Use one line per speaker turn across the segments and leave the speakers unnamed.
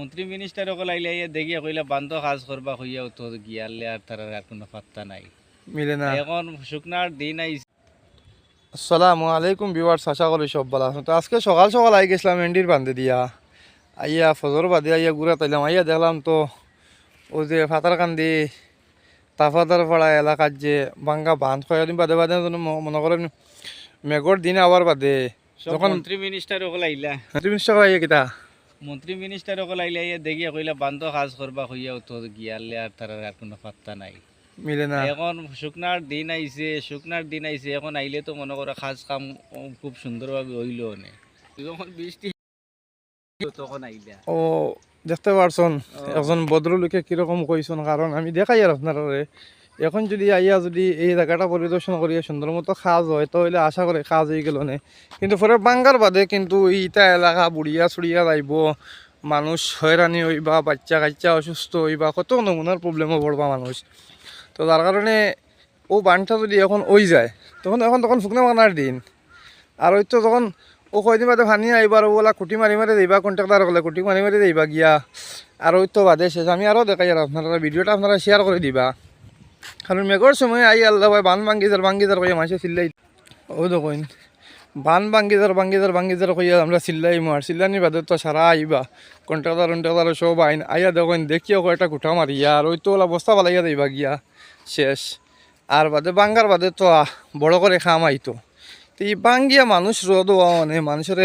মন্ত্রী মিনিস্টার সকল আইলে দেখিয়া কইলা বান্ধ কাজ করবা হইয়াও তো গিয়ালে আর তার আর কোনো পাত্তা নাই।
মিলে না।
এখন শুকনার দিন আইছে।
আসসালামু আলাইকুম ভিউয়ার্স, আশা করি সব ভালো আছেন। তো আজকে সকাল সকাল আই গেছিলাম এন্ডির বান্ধে দিয়া, আইয়া ফজর বাদে আইয়া ঘুরা তাইলাম, আইয়া দেখলাম তো ও যে ফাতারকান্দি তাফাদার পাড়া এলাকার যে বাঙ্গা বাঁধ কয়েকদিন বাদে বাদে মনে করেন মেঘর দিন আবার বাদে
সব
যখন
মন্ত্রী মিনিস্টার সকল আইলা
আইয়া কিতা
মন্ত্রী মিনিস্টার সকল আইলে দেখিয়া কইলা বান্ধ কাজ করবা হইয়াও তো গিয়ালে আর তার আর কোনো পাত্তা নাই।
মিলে না।
এখন শুকনার দিন আইছে এখন আইলে তো মনে করো কাজ কাম খুব সুন্দরভাবে হইল নে। যখন বৃষ্টি তখন আইলা
ও দেখতে পারছেন
ও,
একজন ভদ্রলোকে কিরকম কইছেন, কারণ আমি দেখাই আর আপনারা এখন যদি আইয়া যদি এই জায়গাটা পরিদর্শন করিয়া সুন্দর মতো কাজ হয় তাহলে আশা করে কাজ হয়ে গেল নে। কিন্তু পরে বাঙ্গার বাদে কিন্তু ইটা এলাকা বুড়িয়া চুড়িয়া যাইব, মানুষ হয়রানি হইবা, বাচ্চা কাচ্চা অসুস্থ হইবা, কত নমুনার প্রবলেমও পড়বা মানুষ। তো যার কারণে ও বানটা যদি এখন ওই যায় তখন শুকনো মানার দিন। আর ওই তো তখন ও কয়দিন বাদে ভানি আইবার ওলা কুটি মারি মারি যাইবা, কন্ট্রাক্টার গলে কুটি মারি মারি যাইবা গিয়া। আর ওই তো বাদে শেষ আমি আরও দেখাই আর আপনারা ভিডিওটা আপনারা শেয়ার করে দিবা, কারণ মেঘর সময় আই আল্লাহ ভাই বান ভাঙ্গিজার কইয়া মাসে চিল্লাই। ও দেখুন বান ভাঙ্গিজার কইয়া আমরা চিল্লাই মার চিল্লানির বাদে তো সারা আইবা কন্ট্রাক্টার সব আইন আইয়া দেখুন দেখিও কয়টা কুঠা মারিয়া। আর ওই তো ওলা বস্তা পালাইয়া যাইবা গিয়া শেষ। আর বাদে বাঙ্গার বাদে তো বড় করে খাম আইতো। তো এই বাঙ্গিয়া মানুষ রোদ মানে মানুষের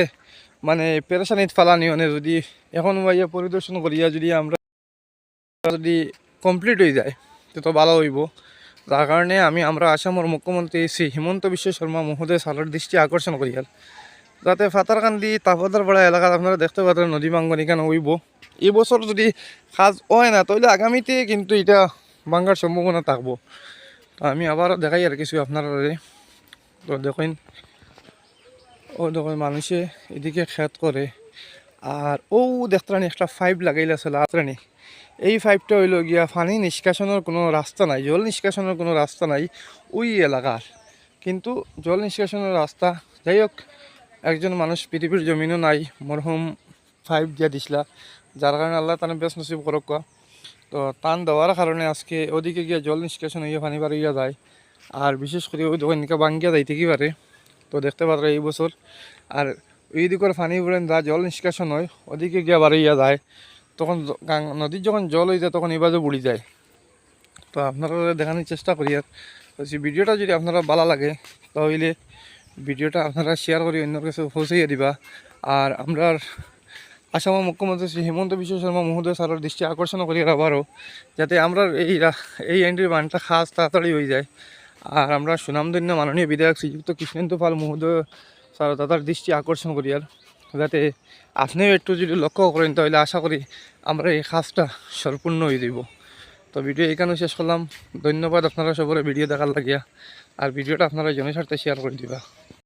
মানে পেরেশানিত ফালানি মানে যদি এখন ভাইয়া পরিদর্শন করিয়া যদি আমরা যদি কমপ্লিট হয়ে যায় তো ভালো হইব। যার কারণে আমরা আসামের মুখ্যমন্ত্রী শ্রী হিমন্ত বিশ্ব শর্মা মহোদয় সালের দৃষ্টি আকর্ষণ করি আর যাতে ফাতারকান্দি তাপদার পাড়া এলাকাত আপনারা দেখতে পাচ্ছেন নদী ভাঙ্গন এখানে হইব। এই বছর যদি কাজ হয় না তাহলে আগামীতে কিন্তু এটা ভাঙ্গার সম্ভাবনা থাকবো। তো আমি আবারও দেখাই আর কিছু আপনারা। তো দেখুন মানুষে এদিকে খেত করে, আর ও দেখতানি একটা পাইপ লাগাইলে আসলে আত্রানি এই পাইপটা হইল গিয়া পানি নিষ্কাশনের কোনো রাস্তা নাই, জল নিষ্কাশনের কোনো রাস্তা নাই ওই এলাকার। কিন্তু জল নিষ্কাশনের রাস্তা যাই হোক, একজন মানুষ পৃথিবীর জমিনও নাই মরহুম পাইপ দিয়া দিছিলা, যার কারণে আল্লাহ তানে বেশ নসিব করক। তো টান দেওয়ার কারণে আজকে ওদিকে গিয়া জল নিষ্কাশন হইয়া পানি বার হইয়া যায়। আর বিশেষ করে ওই দোকানিকা বাঙ্গিয়া যাইতে কি পারে। তো দেখতে পারে এই বছর আর ওই দিকের পানি উড়েন যা জল নিষ্কাশন হয় ওদিকে গিয়া বাড়িয়া যায়, তখন নদীর যখন জল হয়ে যায় তখন এই বাজে বুড়ি যায়। তো আপনারা দেখানোর চেষ্টা করি। আর ভিডিওটা যদি আপনারা ভালো লাগে তাহলে ভিডিওটা আপনারা শেয়ার করে অন্যর কাছে পৌঁছাইয়া দিবা। আর আমরা আসামের মুখ্যমন্ত্রী শ্রী হিমন্ত বিশ্ব শর্মা মহোদয় স্যারের দৃষ্টি আকর্ষণ করি আবারও, যাতে আমরা এই এন্ট্রির বানটা খাস তাড়াতাড়ি হয়ে যায়। আর আমরা সুনামধন্য মাননীয় বিধায়ক শ্রীযুক্ত কৃষ্ণেন্দু পাল মহোদয় স্যার তাদের দৃষ্টি আকর্ষণ করি আর যাতে আপনিও একটু যদি লক্ষ্য করেন তাহলে আশা করি আমরা এই কাজটা সম্পূর্ণ হয়ে যাব। তো ভিডিও এখানে শেষ করলাম। ধন্যবাদ আপনারা সবাই ভিডিও দেখার লাগিয়া। আর ভিডিওটা আপনারা জনস্বার্থে শেয়ার করে দিবা।